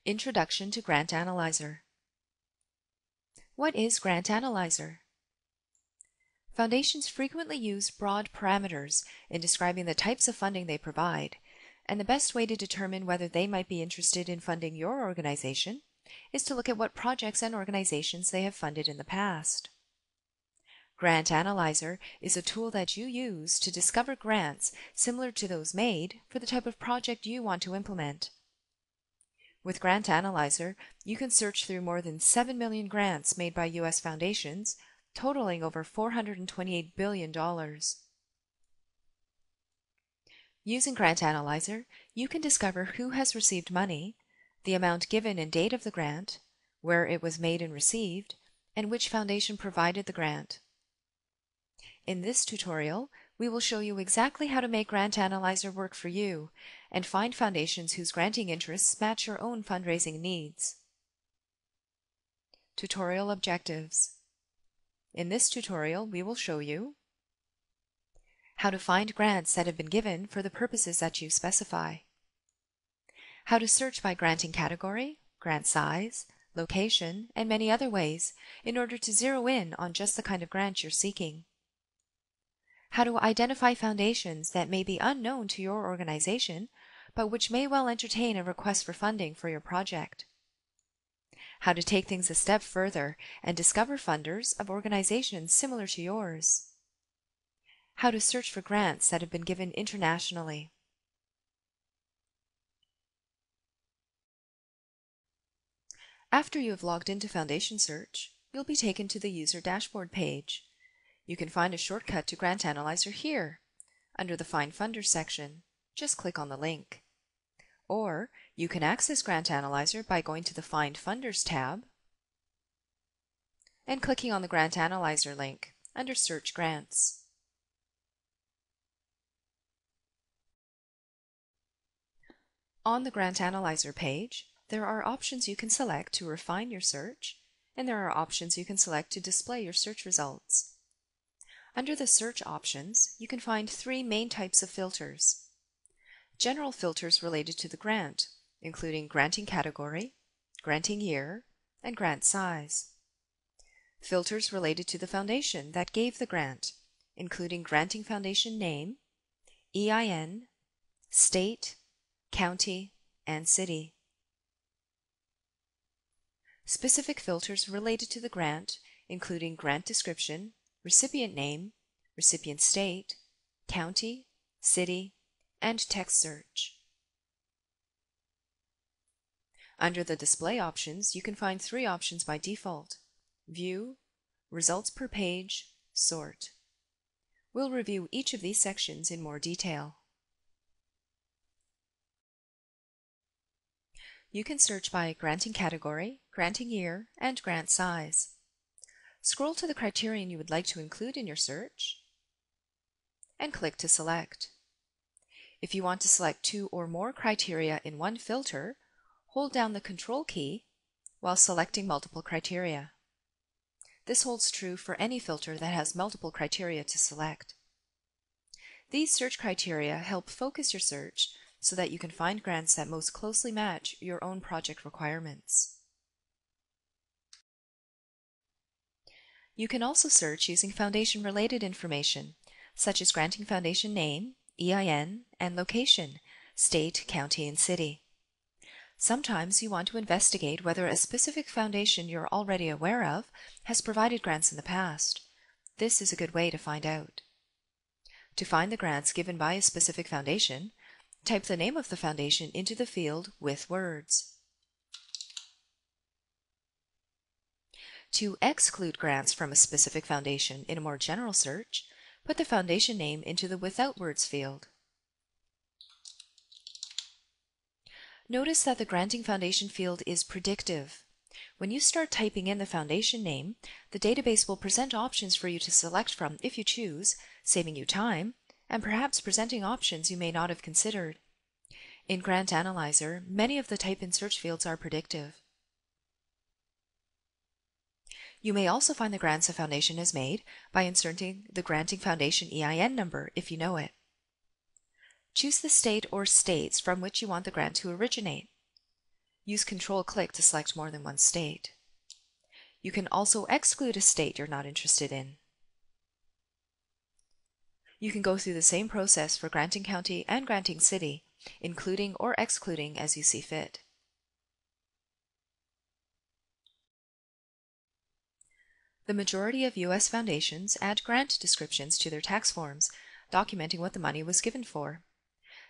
Introduction to Grant Analyzer. What is Grant Analyzer? Foundations frequently use broad parameters in describing the types of funding they provide, and the best way to determine whether they might be interested in funding your organization is to look at what projects and organizations they have funded in the past. Grant Analyzer is a tool that you use to discover grants similar to those made for the type of project you want to implement. With Grant Analyzer, you can search through more than 7 million grants made by U.S. foundations, totaling over $428 billion. Using Grant Analyzer, you can discover who has received money, the amount given and date of the grant, where it was made and received, and which foundation provided the grant. In this tutorial, we will show you exactly how to make Grant Analyzer work for you and find foundations whose granting interests match your own fundraising needs. Tutorial objectives. In this tutorial, we will show you how to find grants that have been given for the purposes that you specify, how to search by granting category, grant size, location, and many other ways in order to zero in on just the kind of grant you're seeking, how to identify foundations that may be unknown to your organization, but which may well entertain a request for funding for your project, how to take things a step further and discover funders of organizations similar to yours, how to search for grants that have been given internationally. After you have logged into Foundation Search, you'll be taken to the User Dashboard page. You can find a shortcut to Grant Analyzer here. Under the Find Funders section, just click on the link. Or you can access Grant Analyzer by going to the Find Funders tab and clicking on the Grant Analyzer link under Search Grants. On the Grant Analyzer page, there are options you can select to refine your search, and there are options you can select to display your search results. Under the search options, you can find three main types of filters. General filters related to the grant, including granting category, granting year, and grant size. Filters related to the foundation that gave the grant, including granting foundation name, EIN, state, county, and city. Specific filters related to the grant, including grant description, recipient name, recipient state, county, city, and text search. Under the display options, you can find three options by default: View, Results per Page, Sort. We'll review each of these sections in more detail. You can search by granting category, granting year, and grant size. Scroll to the criterion you would like to include in your search and click to select. If you want to select two or more criteria in one filter, hold down the Control key while selecting multiple criteria. This holds true for any filter that has multiple criteria to select. These search criteria help focus your search so that you can find grants that most closely match your own project requirements. You can also search using foundation-related information, such as granting foundation name, EIN, and location, state, county, and city. Sometimes you want to investigate whether a specific foundation you're already aware of has provided grants in the past. This is a good way to find out. To find the grants given by a specific foundation, type the name of the foundation into the field with words. To exclude grants from a specific foundation in a more general search, put the foundation name into the Without Words field. Notice that the Granting Foundation field is predictive. When you start typing in the foundation name, the database will present options for you to select from if you choose, saving you time, and perhaps presenting options you may not have considered. In Grant Analyzer, many of the type in search fields are predictive. You may also find the grants a foundation has made by inserting the Granting Foundation EIN number if you know it. Choose the state or states from which you want the grant to originate. Use Control-click to select more than one state. You can also exclude a state you're not interested in. You can go through the same process for granting county and granting city, including or excluding as you see fit. The majority of U.S. foundations add grant descriptions to their tax forms, documenting what the money was given for.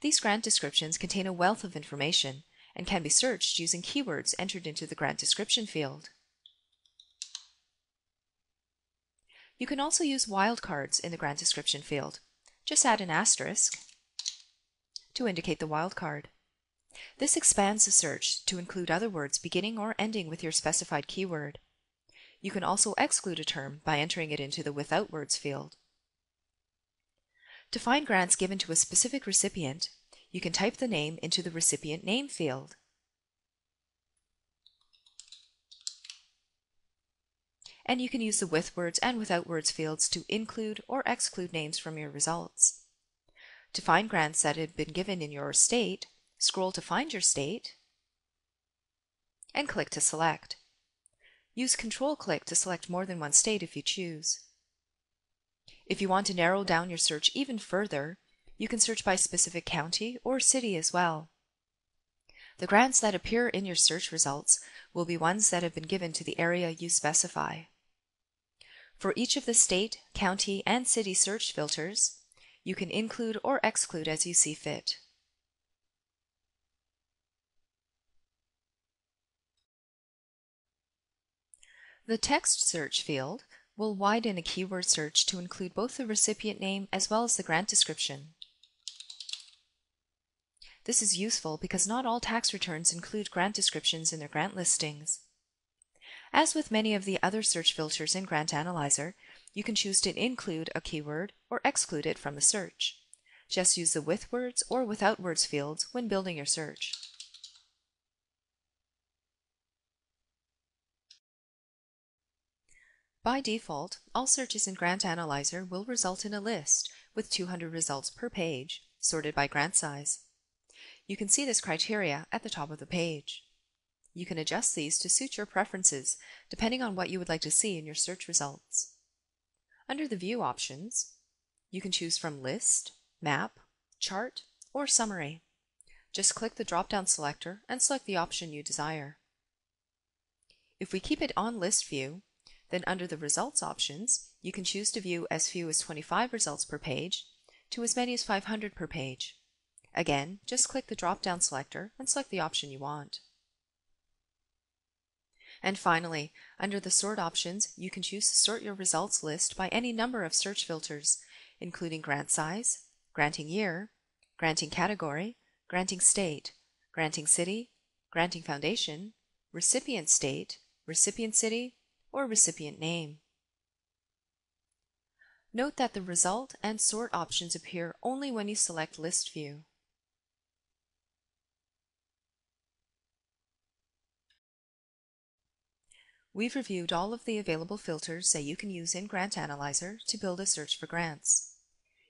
These grant descriptions contain a wealth of information and can be searched using keywords entered into the grant description field. You can also use wildcards in the grant description field. Just add an asterisk to indicate the wildcard. This expands the search to include other words beginning or ending with your specified keyword. You can also exclude a term by entering it into the Without Words field. To find grants given to a specific recipient, you can type the name into the Recipient Name field. And you can use the With Words and Without Words fields to include or exclude names from your results. To find grants that have been given in your state, scroll to find your state and click to select. Use Control-click to select more than one state if you choose. If you want to narrow down your search even further, you can search by specific county or city as well. The grants that appear in your search results will be ones that have been given to the area you specify. For each of the state, county, and city search filters, you can include or exclude as you see fit. The text search field will widen a keyword search to include both the recipient name as well as the grant description. This is useful because not all tax returns include grant descriptions in their grant listings. As with many of the other search filters in Grant Analyzer, you can choose to include a keyword or exclude it from the search. Just use the With Words or Without Words fields when building your search. By default, all searches in Grant Analyzer will result in a list with 200 results per page, sorted by grant size. You can see this criteria at the top of the page. You can adjust these to suit your preferences, depending on what you would like to see in your search results. Under the View options, you can choose from List, Map, Chart, or Summary. Just click the drop-down selector and select the option you desire. If we keep it on List View, then under the Results options, you can choose to view as few as 25 results per page to as many as 500 per page. Again, just click the drop-down selector and select the option you want. And finally, under the Sort options, you can choose to sort your results list by any number of search filters, including grant size, granting year, granting category, granting state, granting city, granting foundation, recipient state, recipient city, or recipient name. Note that the Result and Sort options appear only when you select List View. We've reviewed all of the available filters that you can use in Grant Analyzer to build a search for grants.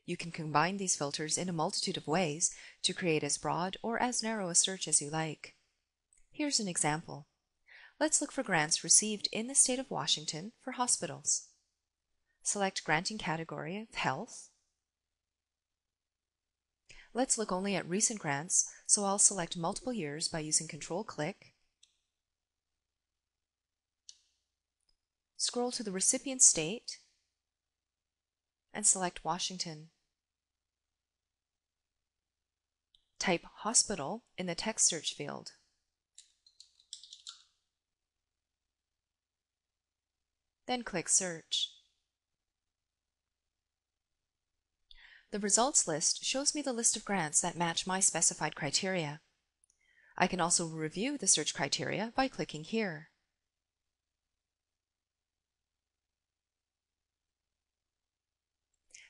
You can combine these filters in a multitude of ways to create as broad or as narrow a search as you like. Here's an example. Let's look for grants received in the state of Washington for hospitals. Select Granting Category of Health. Let's look only at recent grants, so I'll select multiple years by using Control-click. Scroll to the recipient state and select Washington. Type Hospital in the text search field. Then click Search. The results list shows me the list of grants that match my specified criteria. I can also review the search criteria by clicking here.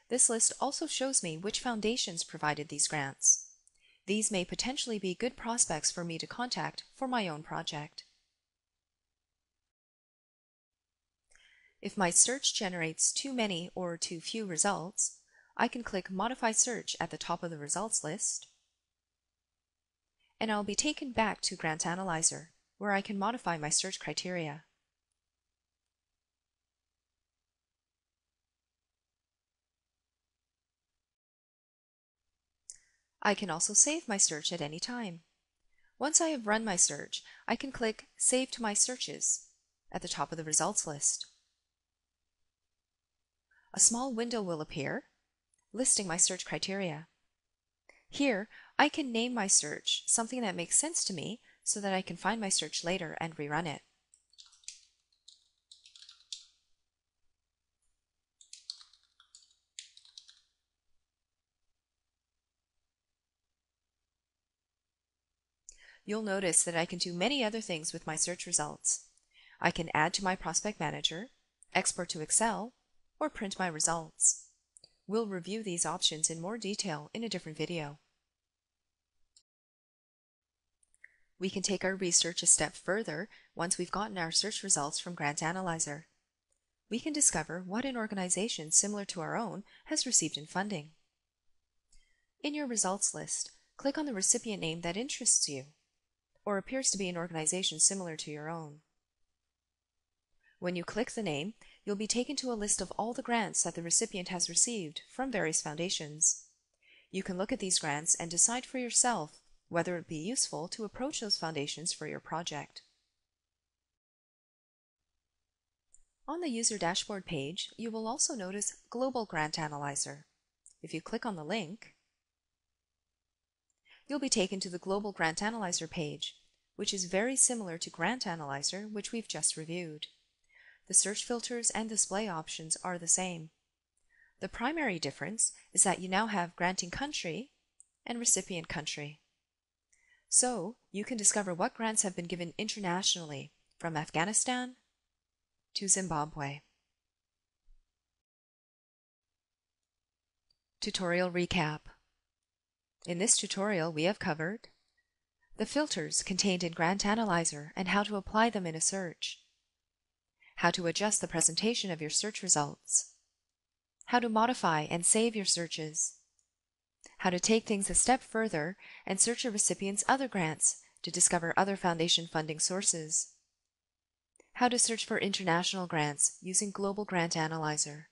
This list also shows me which foundations provided these grants. These may potentially be good prospects for me to contact for my own project. If my search generates too many or too few results, I can click Modify Search at the top of the results list and I'll be taken back to Grant Analyzer, where I can modify my search criteria. I can also save my search at any time. Once I have run my search, I can click Save to My Searches at the top of the results list. A small window will appear, listing my search criteria. Here, I can name my search something that makes sense to me so that I can find my search later and rerun it. You'll notice that I can do many other things with my search results. I can add to my Prospect Manager, export to Excel, or print my results. We'll review these options in more detail in a different video. We can take our research a step further once we've gotten our search results from Grant Analyzer. We can discover what an organization similar to our own has received in funding. In your results list, click on the recipient name that interests you, or appears to be an organization similar to your own. When you click the name, you'll be taken to a list of all the grants that the recipient has received from various foundations. You can look at these grants and decide for yourself whether it would be useful to approach those foundations for your project. On the User Dashboard page, you will also notice Global Grant Analyzer. If you click on the link, you'll be taken to the Global Grant Analyzer page, which is very similar to Grant Analyzer, which we've just reviewed. The search filters and display options are the same. The primary difference is that you now have granting country and recipient country. So, you can discover what grants have been given internationally, from Afghanistan to Zimbabwe. Tutorial recap. In this tutorial, we have covered the filters contained in Grant Analyzer and how to apply them in a search, how to adjust the presentation of your search results, how to modify and save your searches, how to take things a step further and search a recipient's other grants to discover other foundation funding sources, how to search for international grants using Global Grant Analyzer.